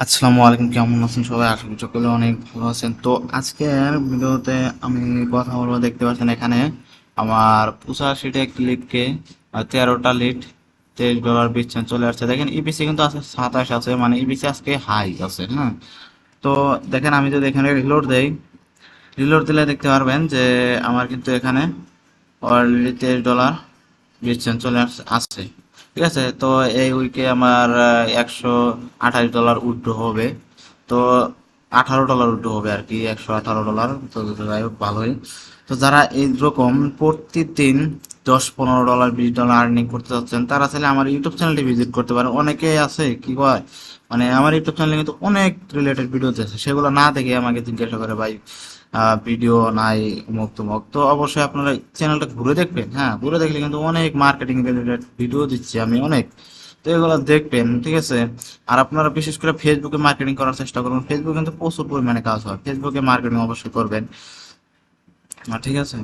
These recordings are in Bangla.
আসসালামু আলাইকুম, কেমন আছেন সবাই? আশা করি সকলে অনেক ভালো আছেন। তো আজকের ভিডিওতে আমি কথা বলবো, দেখতে পাচ্ছেন এখানে আমার 85টা একটি লিডকে 13টা লিড $23 বেচছেন চলে আসছে। দেখেন ইবিসি কিন্তু আছে 27 আছে, মানে ইবিসি আজকে হাই আছে। হ্যাঁ, তো দেখেন আমি যদি এখানে রিলোড দেই, রিলোড দিলে দেখতে পারবেন যে আমার কিন্তু এখানে অলরেডি $23 বেচছেন চলে আসছে। ঠিক আছে, তো এই উইকে আমার $128 উইথড্র হবে। তো $18 উইথড্র হবে আর কি, $118। তো যাই হোক, ভালোই। তো যারা এইরকম প্রতিদিন $10-15 $20 আর্নিং করতে চাচ্ছেন, তারা চাইলে আমার ইউটিউব চ্যানেলটি ভিজিট করতে পারেন। অনেকে আছে কি কয়, মানে আমার ইউটিউব চ্যানেলে কিন্তু অনেক রিলেটেড ভিডিও আছে, সেগুলো না দেখে আমাকে জিজ্ঞাসা করে, ভাই ভিডিও নাই অমুক তমুক। তো অবশ্যই আপনারা চ্যানেলটা ঘুরে দেখবেন। হ্যাঁ, ঘুরে দেখলে কিন্তু অনেক মার্কেটিং রিলেটেড ভিডিও দিচ্ছি আমি অনেক। তো এগুলো দেখবেন, ঠিক আছে। আর আপনারা বিশেষ করে ফেসবুকে মার্কেটিং করার চেষ্টা করুন। ফেসবুকে কিন্তু প্রচুর পরিমাণে কাজ হয়, ফেসবুকে মার্কেটিং অবশ্যই করবেন। ঠিক আছে।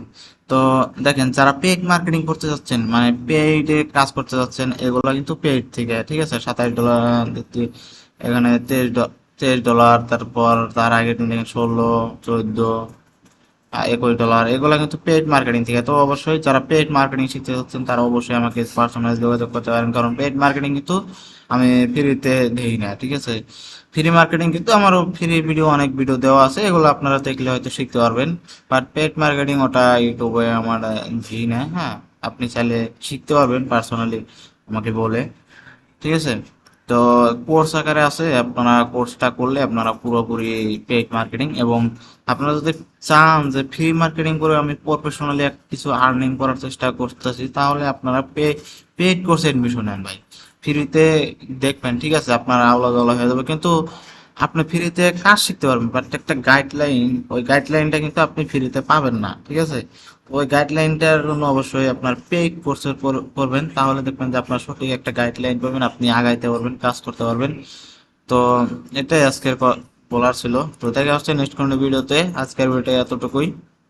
তো দেখেন, যারা পেইড মার্কেটিং করতে যাচ্ছেন, মানে পেইডে কাজ করতে যাচ্ছেন, এগুলো কিন্তু পেইড থেকে, ঠিক আছে। $27 এখানে $23, তারপর তার আগের দিন দেখেন 16, 14, $21, এগুলো কিন্তু পেইড মার্কেটিং থেকে। তো অবশ্যই যারা পেইড মার্কেটিং শিখতে চাচ্ছেন, তারা অবশ্যই আমাকে পার্সোনালি যোগাযোগ করতে পারেন, কারণ পেইড মার্কেটিং কিন্তু আমি ফ্রিতে দেই না, ঠিক আছে। ফ্রি মার্কেটিং কিন্তু আমারও ফ্রি ভিডিও, অনেক ভিডিও দেওয়া আছে, এগুলো আপনারা দেখলে হয়তো শিখতে পারবেন। বাট পেইড মার্কেটিং ওটা ইউটিউবে আমার দিই না। হ্যাঁ, আপনি চাইলে শিখতে পারবেন পার্সোনালি আমাকে বলে, ঠিক আছে। তো কোর্স আকারে আছে, আপনারা কোর্সটা করলে আপনারা পুরোপুরি পেইড মার্কেটিং, এবং আপনারা যদি চান যে ফ্রি মার্কেটিং করে আমি প্রফেশনালি কিছু আর্নিং করার চেষ্টা করতেছি, তাহলে আপনারা পেইড কোর্সে এডমিশন নেন ভাই। ফ্রিতে দেখবেন, ঠিক আছে, আপনারা আওলা জলা হয়ে যাবে, কিন্তু আপনি ফ্রিতে কাজ শিখতে পারবেন, বাট একটা গাইডলাইন, ওই গাইডলাইনটা কিন্তু আপনি ফ্রিতে পাবেন না, ঠিক আছে। ওই গাইডলাইনটার জন্য অবশ্যই আপনার পেইড কোর্স করবেন, তাহলে দেখবেন যে আপনার সঠিক একটা গাইডলাইন পাবেন, আপনি আগাইতে পারবেন, কাজ করতে পারবেন। তো এটাই আজকের বলার ছিল। তো দেখা হচ্ছে নেক্সট কোনো ভিডিওতে। আজকের ভিডিও এতটুকুই।